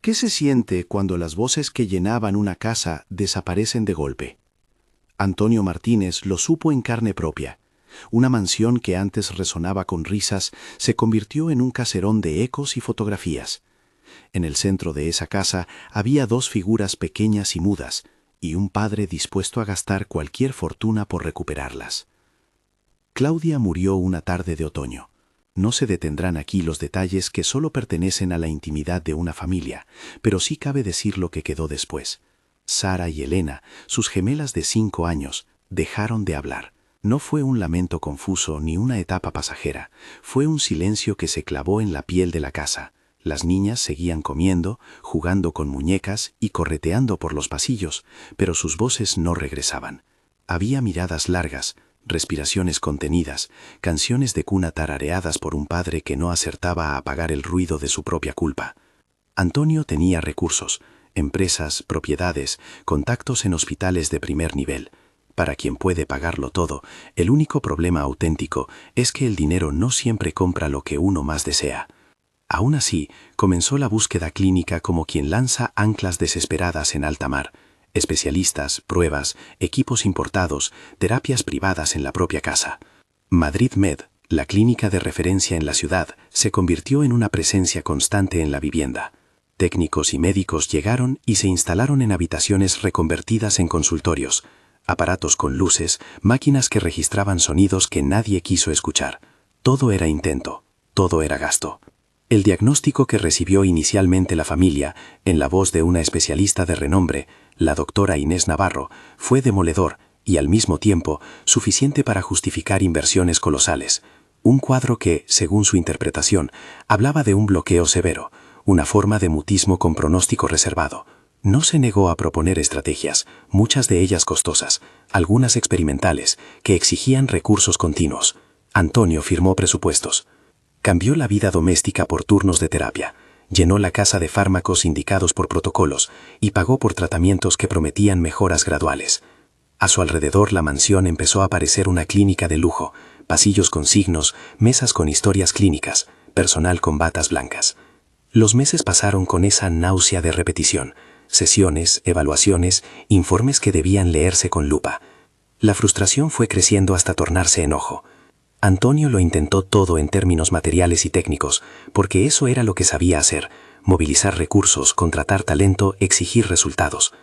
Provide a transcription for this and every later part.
¿Qué se siente cuando las voces que llenaban una casa desaparecen de golpe? Antonio Martínez lo supo en carne propia. Una mansión que antes resonaba con risas se convirtió en un caserón de ecos y fotografías. En el centro de esa casa había dos figuras pequeñas y mudas, y un padre dispuesto a gastar cualquier fortuna por recuperarlas. Claudia murió una tarde de otoño. No se detendrán aquí los detalles que solo pertenecen a la intimidad de una familia, pero sí cabe decir lo que quedó después. Sara y Elena, sus gemelas de 5 años, dejaron de hablar. No fue un lamento confuso ni una etapa pasajera, fue un silencio que se clavó en la piel de la casa. Las niñas seguían comiendo, jugando con muñecas y correteando por los pasillos, pero sus voces no regresaban. Había miradas largas, respiraciones contenidas, canciones de cuna tarareadas por un padre que no acertaba a apagar el ruido de su propia culpa. Antonio tenía recursos, empresas, propiedades, contactos en hospitales de primer nivel. Para quien puede pagarlo todo, el único problema auténtico es que el dinero no siempre compra lo que uno más desea. Aún así, comenzó la búsqueda clínica como quien lanza anclas desesperadas en alta mar. Especialistas, pruebas, equipos importados, terapias privadas en la propia casa. Madrid Med, la clínica de referencia en la ciudad, se convirtió en una presencia constante en la vivienda. Técnicos y médicos llegaron y se instalaron en habitaciones reconvertidas en consultorios, aparatos con luces, máquinas que registraban sonidos que nadie quiso escuchar. Todo era intento, todo era gasto. El diagnóstico que recibió inicialmente la familia, en la voz de una especialista de renombre, la doctora Inés Navarro, fue demoledor y al mismo tiempo suficiente para justificar inversiones colosales. Un cuadro que, según su interpretación, hablaba de un bloqueo severo, una forma de mutismo con pronóstico reservado. No se negó a proponer estrategias, muchas de ellas costosas, algunas experimentales, que exigían recursos continuos. Antonio firmó presupuestos. Cambió la vida doméstica por turnos de terapia, llenó la casa de fármacos indicados por protocolos y pagó por tratamientos que prometían mejoras graduales. A su alrededor la mansión empezó a parecer una clínica de lujo, pasillos con signos, mesas con historias clínicas, personal con batas blancas. Los meses pasaron con esa náusea de repetición, sesiones, evaluaciones, informes que debían leerse con lupa. La frustración fue creciendo hasta tornarse enojo. Antonio lo intentó todo en términos materiales y técnicos, porque eso era lo que sabía hacer: movilizar recursos, contratar talento, exigir resultados.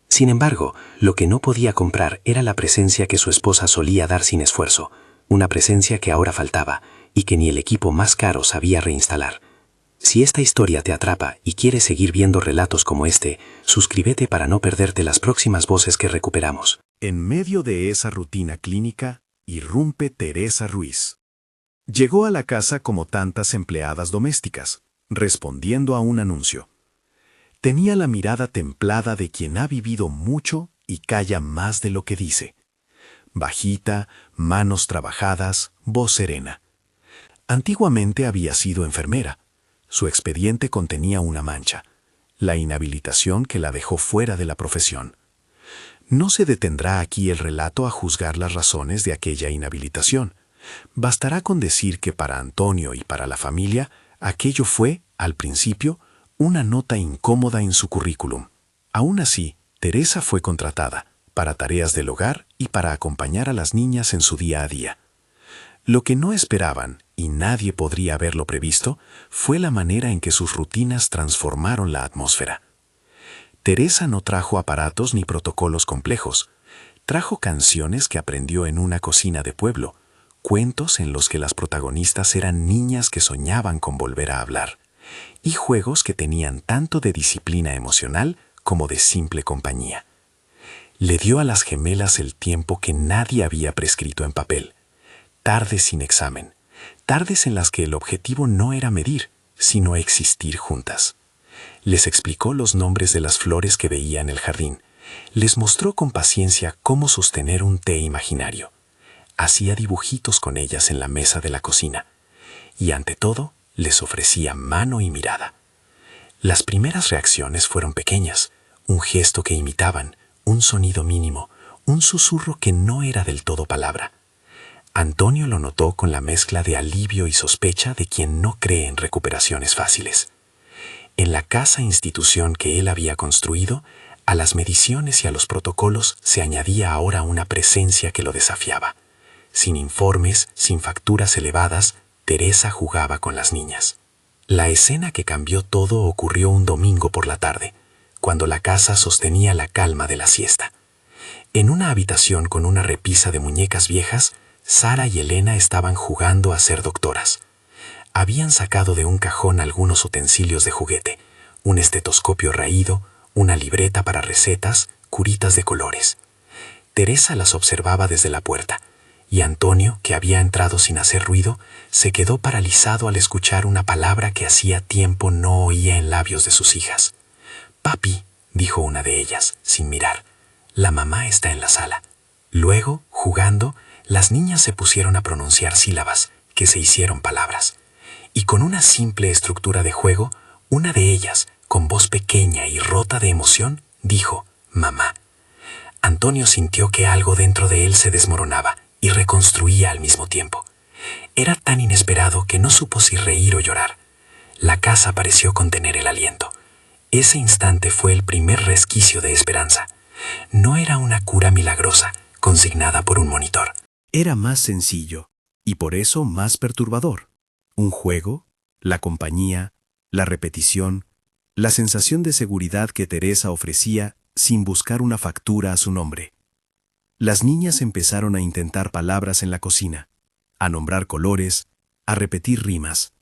Sin embargo, lo que no podía comprar era la presencia que su esposa solía dar sin esfuerzo, una presencia que ahora faltaba y que ni el equipo más caro sabía reinstalar. Si esta historia te atrapa y quieres seguir viendo relatos como este, suscríbete para no perderte las próximas voces que recuperamos. En medio de esa rutina clínica, irrumpe Teresa Ruiz. Llegó a la casa como tantas empleadas domésticas, respondiendo a un anuncio. Tenía la mirada templada de quien ha vivido mucho y calla más de lo que dice. Bajita, manos trabajadas, voz serena. Antiguamente había sido enfermera. Su expediente contenía una mancha, la inhabilitación que la dejó fuera de la profesión. No se detendrá aquí el relato a juzgar las razones de aquella inhabilitación. Bastará con decir que para Antonio y para la familia, aquello fue, al principio, una nota incómoda en su currículum. Aún así, Teresa fue contratada para tareas del hogar y para acompañar a las niñas en su día a día. Lo que no esperaban, y nadie podría haberlo previsto, fue la manera en que sus rutinas transformaron la atmósfera. Teresa no trajo aparatos ni protocolos complejos. Trajo canciones que aprendió en una cocina de pueblo, cuentos en los que las protagonistas eran niñas que soñaban con volver a hablar, y juegos que tenían tanto de disciplina emocional como de simple compañía. Le dio a las gemelas el tiempo que nadie había prescrito en papel. Tardes sin examen, tardes en las que el objetivo no era medir, sino existir juntas. Les explicó los nombres de las flores que veía en el jardín. Les mostró con paciencia cómo sostener un té imaginario. Hacía dibujitos con ellas en la mesa de la cocina. Y ante todo, les ofrecía mano y mirada. Las primeras reacciones fueron pequeñas. Un gesto que imitaban, un sonido mínimo, un susurro que no era del todo palabra. Antonio lo notó con la mezcla de alivio y sospecha de quien no cree en recuperaciones fáciles. En la casa-institución que él había construido, a las mediciones y a los protocolos se añadía ahora una presencia que lo desafiaba. Sin informes, sin facturas elevadas, Teresa jugaba con las niñas. La escena que cambió todo ocurrió un domingo por la tarde, cuando la casa sostenía la calma de la siesta. En una habitación con una repisa de muñecas viejas, Sara y Elena estaban jugando a ser doctoras. Habían sacado de un cajón algunos utensilios de juguete, un estetoscopio raído, una libreta para recetas, curitas de colores. Teresa las observaba desde la puerta, y Antonio, que había entrado sin hacer ruido, se quedó paralizado al escuchar una palabra que hacía tiempo no oía en labios de sus hijas. «Papi», dijo una de ellas, sin mirar, «la mamá está en la sala». Luego, jugando, las niñas se pusieron a pronunciar sílabas, que se hicieron palabras. Y con una simple estructura de juego, una de ellas, con voz pequeña y rota de emoción, dijo, «mamá». Antonio sintió que algo dentro de él se desmoronaba y reconstruía al mismo tiempo. Era tan inesperado que no supo si reír o llorar. La casa pareció contener el aliento. Ese instante fue el primer resquicio de esperanza. No era una cura milagrosa, consignada por un monitor. Era más sencillo, y por eso más perturbador. Un juego, la compañía, la repetición, la sensación de seguridad que Teresa ofrecía sin buscar una factura a su nombre. Las niñas empezaron a intentar palabras en la cocina, a nombrar colores, a repetir rimas.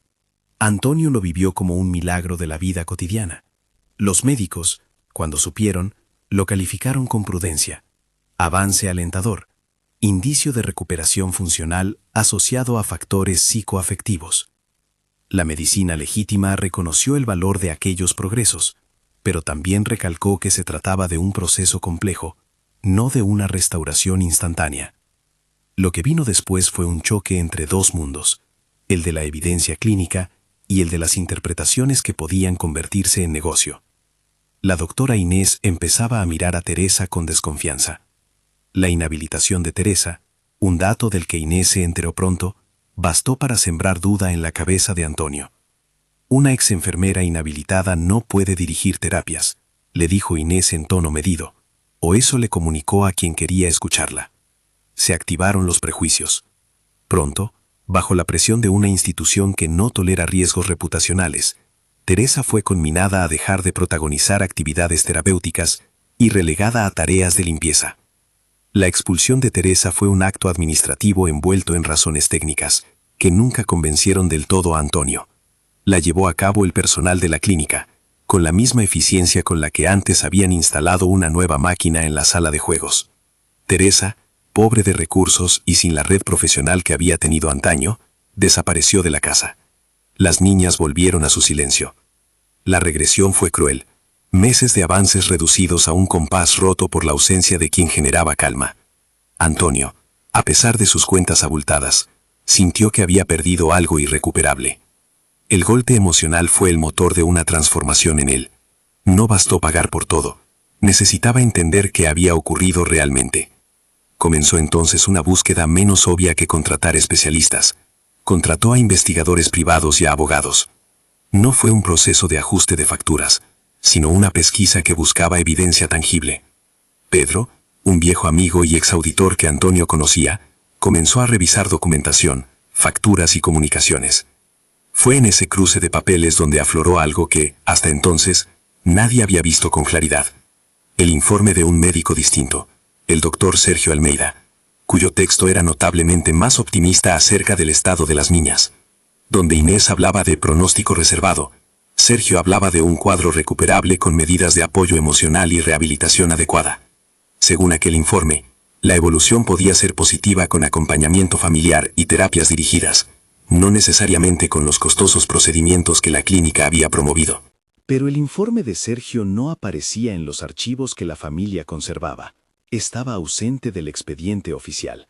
Antonio lo vivió como un milagro de la vida cotidiana. Los médicos, cuando supieron, lo calificaron con prudencia. Avance alentador, indicio de recuperación funcional asociado a factores psicoafectivos. La medicina legítima reconoció el valor de aquellos progresos, pero también recalcó que se trataba de un proceso complejo, no de una restauración instantánea. Lo que vino después fue un choque entre dos mundos, el de la evidencia clínica y el de las interpretaciones que podían convertirse en negocio. La doctora Inés empezaba a mirar a Teresa con desconfianza. La inhabilitación de Teresa, un dato del que Inés se enteró pronto, bastó para sembrar duda en la cabeza de Antonio. Una ex-enfermera inhabilitada no puede dirigir terapias, le dijo Inés en tono medido, o eso le comunicó a quien quería escucharla. Se activaron los prejuicios. Pronto, bajo la presión de una institución que no tolera riesgos reputacionales, Teresa fue conminada a dejar de protagonizar actividades terapéuticas y relegada a tareas de limpieza. La expulsión de Teresa fue un acto administrativo envuelto en razones técnicas, que nunca convencieron del todo a Antonio. La llevó a cabo el personal de la clínica, con la misma eficiencia con la que antes habían instalado una nueva máquina en la sala de juegos. Teresa, pobre de recursos y sin la red profesional que había tenido antaño, desapareció de la casa. Las niñas volvieron a su silencio. La regresión fue cruel. Meses de avances reducidos a un compás roto por la ausencia de quien generaba calma. Antonio, a pesar de sus cuentas abultadas, sintió que había perdido algo irrecuperable. El golpe emocional fue el motor de una transformación en él. No bastó pagar por todo. Necesitaba entender qué había ocurrido realmente. Comenzó entonces una búsqueda menos obvia que contratar especialistas. Contrató a investigadores privados y a abogados. No fue un proceso de ajuste de facturas, sino una pesquisa que buscaba evidencia tangible. Pedro, un viejo amigo y exauditor que Antonio conocía, comenzó a revisar documentación, facturas y comunicaciones. Fue en ese cruce de papeles donde afloró algo que, hasta entonces, nadie había visto con claridad. El informe de un médico distinto, el doctor Sergio Almeida, cuyo texto era notablemente más optimista acerca del estado de las niñas. Donde Inés hablaba de pronóstico reservado, Sergio hablaba de un cuadro recuperable con medidas de apoyo emocional y rehabilitación adecuada. Según aquel informe, la evolución podía ser positiva con acompañamiento familiar y terapias dirigidas, no necesariamente con los costosos procedimientos que la clínica había promovido. Pero el informe de Sergio no aparecía en los archivos que la familia conservaba. Estaba ausente del expediente oficial.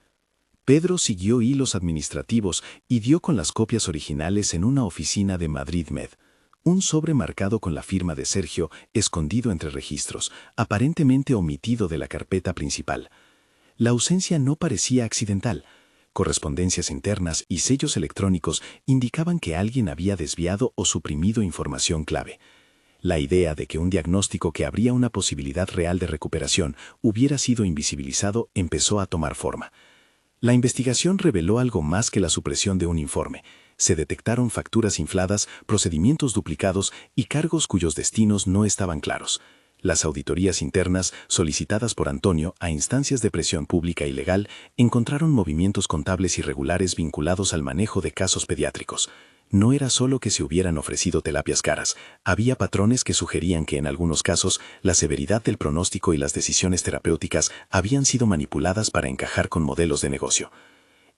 Pedro siguió hilos administrativos y dio con las copias originales en una oficina de Madrid Med. Un sobre marcado con la firma de Sergio, escondido entre registros, aparentemente omitido de la carpeta principal. La ausencia no parecía accidental. Correspondencias internas y sellos electrónicos indicaban que alguien había desviado o suprimido información clave. La idea de que un diagnóstico que abría una posibilidad real de recuperación hubiera sido invisibilizado empezó a tomar forma. La investigación reveló algo más que la supresión de un informe. Se detectaron facturas infladas, procedimientos duplicados y cargos cuyos destinos no estaban claros. Las auditorías internas, solicitadas por Antonio a instancias de presión pública y legal, encontraron movimientos contables irregulares vinculados al manejo de casos pediátricos. No era solo que se hubieran ofrecido terapias caras, había patrones que sugerían que en algunos casos la severidad del pronóstico y las decisiones terapéuticas habían sido manipuladas para encajar con modelos de negocio.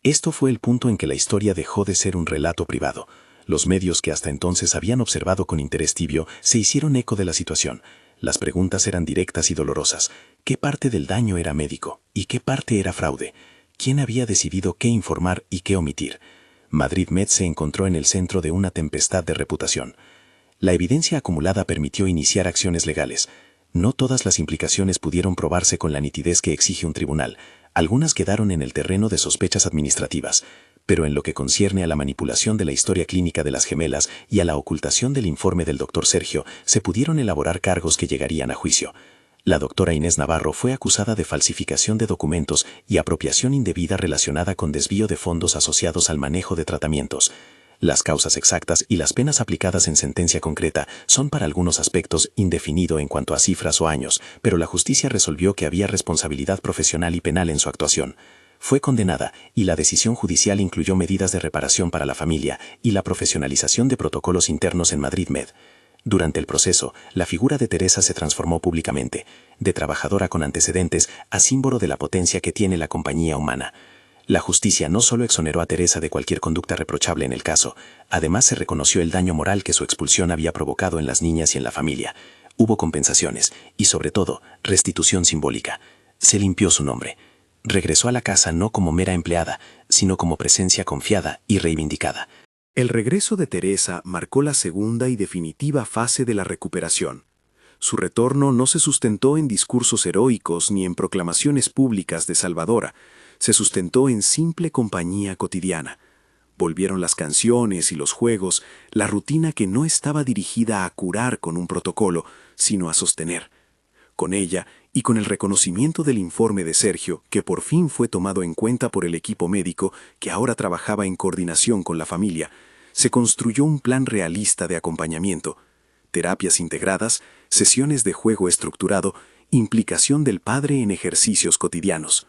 Esto fue el punto en que la historia dejó de ser un relato privado. Los medios que hasta entonces habían observado con interés tibio se hicieron eco de la situación. Las preguntas eran directas y dolorosas. ¿Qué parte del daño era médico? ¿Y qué parte era fraude? ¿Quién había decidido qué informar y qué omitir? Madrid Med se encontró en el centro de una tempestad de reputación. La evidencia acumulada permitió iniciar acciones legales. No todas las implicaciones pudieron probarse con la nitidez que exige un tribunal. Algunas quedaron en el terreno de sospechas administrativas. Pero en lo que concierne a la manipulación de la historia clínica de las gemelas y a la ocultación del informe del doctor Sergio, se pudieron elaborar cargos que llegarían a juicio. La doctora Inés Navarro fue acusada de falsificación de documentos y apropiación indebida relacionada con desvío de fondos asociados al manejo de tratamientos. Las causas exactas y las penas aplicadas en sentencia concreta son para algunos aspectos indefinido en cuanto a cifras o años, pero la justicia resolvió que había responsabilidad profesional y penal en su actuación. Fue condenada y la decisión judicial incluyó medidas de reparación para la familia y la profesionalización de protocolos internos en Madrid Med. Durante el proceso, la figura de Teresa se transformó públicamente, de trabajadora con antecedentes a símbolo de la potencia que tiene la compañía humana. La justicia no solo exoneró a Teresa de cualquier conducta reprochable en el caso, además se reconoció el daño moral que su expulsión había provocado en las niñas y en la familia. Hubo compensaciones y, sobre todo, restitución simbólica. Se limpió su nombre. Regresó a la casa no como mera empleada, sino como presencia confiada y reivindicada. El regreso de Teresa marcó la segunda y definitiva fase de la recuperación. Su retorno no se sustentó en discursos heroicos ni en proclamaciones públicas de salvadora, se sustentó en simple compañía cotidiana. Volvieron las canciones y los juegos, la rutina que no estaba dirigida a curar con un protocolo, sino a sostener. Con ella, y con el reconocimiento del informe de Sergio, que por fin fue tomado en cuenta por el equipo médico, que ahora trabajaba en coordinación con la familia, se construyó un plan realista de acompañamiento, terapias integradas, sesiones de juego estructurado, implicación del padre en ejercicios cotidianos.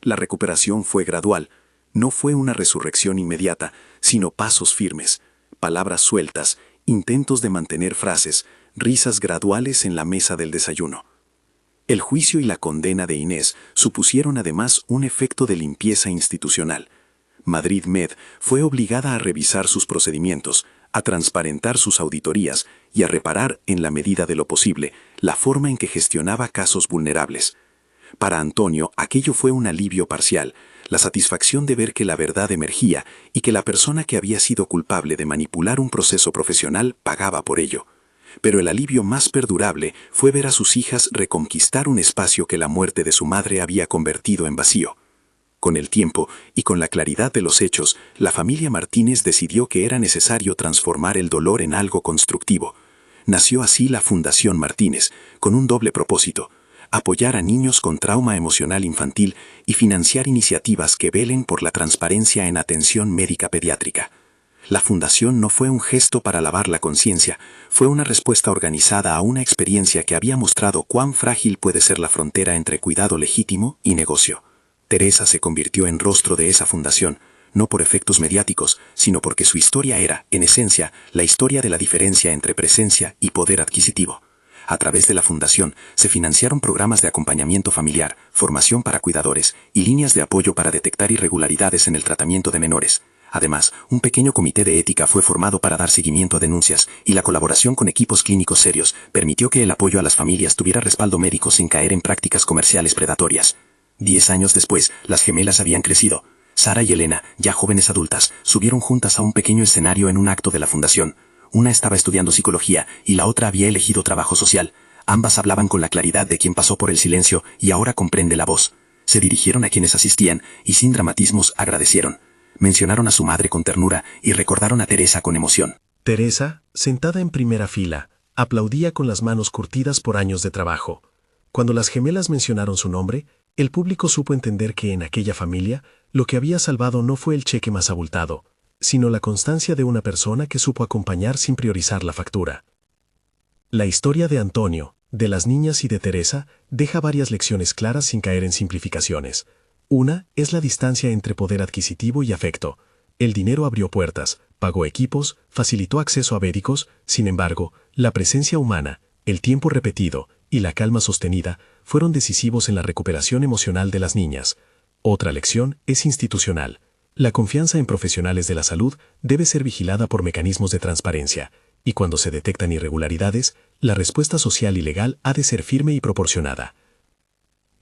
La recuperación fue gradual, no fue una resurrección inmediata, sino pasos firmes, palabras sueltas, intentos de mantener frases, risas graduales en la mesa del desayuno. El juicio y la condena de Inés supusieron además un efecto de limpieza institucional. Madrid Med fue obligada a revisar sus procedimientos, a transparentar sus auditorías y a reparar, en la medida de lo posible, la forma en que gestionaba casos vulnerables. Para Antonio, aquello fue un alivio parcial, la satisfacción de ver que la verdad emergía y que la persona que había sido culpable de manipular un proceso profesional pagaba por ello. Pero el alivio más perdurable fue ver a sus hijas reconquistar un espacio que la muerte de su madre había convertido en vacío. Con el tiempo y con la claridad de los hechos, la familia Martínez decidió que era necesario transformar el dolor en algo constructivo. Nació así la Fundación Martínez, con un doble propósito: apoyar a niños con trauma emocional infantil y financiar iniciativas que velen por la transparencia en atención médica pediátrica. La fundación no fue un gesto para lavar la conciencia, fue una respuesta organizada a una experiencia que había mostrado cuán frágil puede ser la frontera entre cuidado legítimo y negocio. Teresa se convirtió en rostro de esa fundación, no por efectos mediáticos, sino porque su historia era, en esencia, la historia de la diferencia entre presencia y poder adquisitivo. A través de la fundación se financiaron programas de acompañamiento familiar, formación para cuidadores y líneas de apoyo para detectar irregularidades en el tratamiento de menores. Además, un pequeño comité de ética fue formado para dar seguimiento a denuncias, y la colaboración con equipos clínicos serios permitió que el apoyo a las familias tuviera respaldo médico sin caer en prácticas comerciales predatorias. 10 años después, las gemelas habían crecido. Sara y Elena, ya jóvenes adultas, subieron juntas a un pequeño escenario en un acto de la fundación. Una estaba estudiando psicología y la otra había elegido trabajo social. Ambas hablaban con la claridad de quien pasó por el silencio y ahora comprende la voz. Se dirigieron a quienes asistían y sin dramatismos agradecieron. Mencionaron a su madre con ternura y recordaron a Teresa con emoción. Teresa, sentada en primera fila, Aplaudía con las manos curtidas por años de trabajo. Cuando las gemelas mencionaron su nombre, el público supo entender que en aquella familia lo que había salvado no fue el cheque más abultado, sino la constancia de una persona que supo acompañar sin priorizar la factura. La historia de Antonio, de las niñas y de Teresa deja varias lecciones claras sin caer en simplificaciones. Una es la distancia entre poder adquisitivo y afecto. El dinero abrió puertas, pagó equipos, facilitó acceso a médicos, sin embargo, la presencia humana, el tiempo repetido y la calma sostenida fueron decisivos en la recuperación emocional de las niñas. Otra lección es institucional. La confianza en profesionales de la salud debe ser vigilada por mecanismos de transparencia, y cuando se detectan irregularidades, la respuesta social y legal ha de ser firme y proporcionada.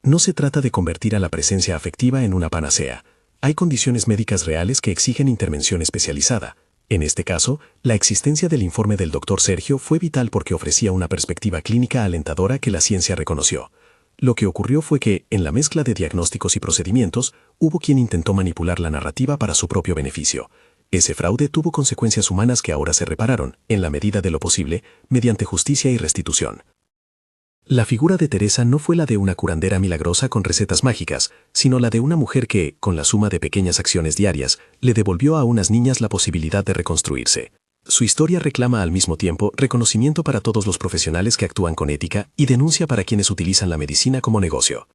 No se trata de convertir a la presencia afectiva en una panacea. Hay condiciones médicas reales que exigen intervención especializada. En este caso, la existencia del informe del Dr. Sergio fue vital porque ofrecía una perspectiva clínica alentadora que la ciencia reconoció. Lo que ocurrió fue que, en la mezcla de diagnósticos y procedimientos, hubo quien intentó manipular la narrativa para su propio beneficio. Ese fraude tuvo consecuencias humanas que ahora se repararon, en la medida de lo posible, mediante justicia y restitución. La figura de Teresa no fue la de una curandera milagrosa con recetas mágicas, sino la de una mujer que, con la suma de pequeñas acciones diarias, le devolvió a unas niñas la posibilidad de reconstruirse. Su historia reclama al mismo tiempo reconocimiento para todos los profesionales que actúan con ética y denuncia para quienes utilizan la medicina como negocio.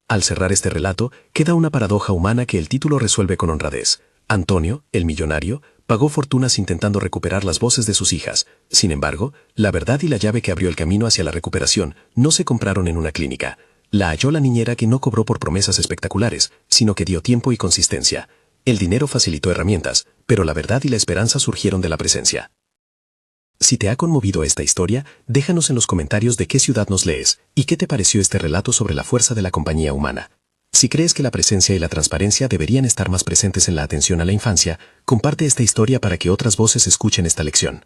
Al cerrar este relato, queda una paradoja humana que el título resuelve con honradez. Antonio, el millonario, pagó fortunas intentando recuperar las voces de sus hijas. Sin embargo, la verdad y la llave que abrió el camino hacia la recuperación no se compraron en una clínica. La halló la niñera que no cobró por promesas espectaculares, sino que dio tiempo y consistencia. El dinero facilitó herramientas, pero la verdad y la esperanza surgieron de la presencia. Si te ha conmovido esta historia, déjanos en los comentarios de qué ciudad nos lees y qué te pareció este relato sobre la fuerza de la compañía humana. Si crees que la presencia y la transparencia deberían estar más presentes en la atención a la infancia, comparte esta historia para que otras voces escuchen esta lección.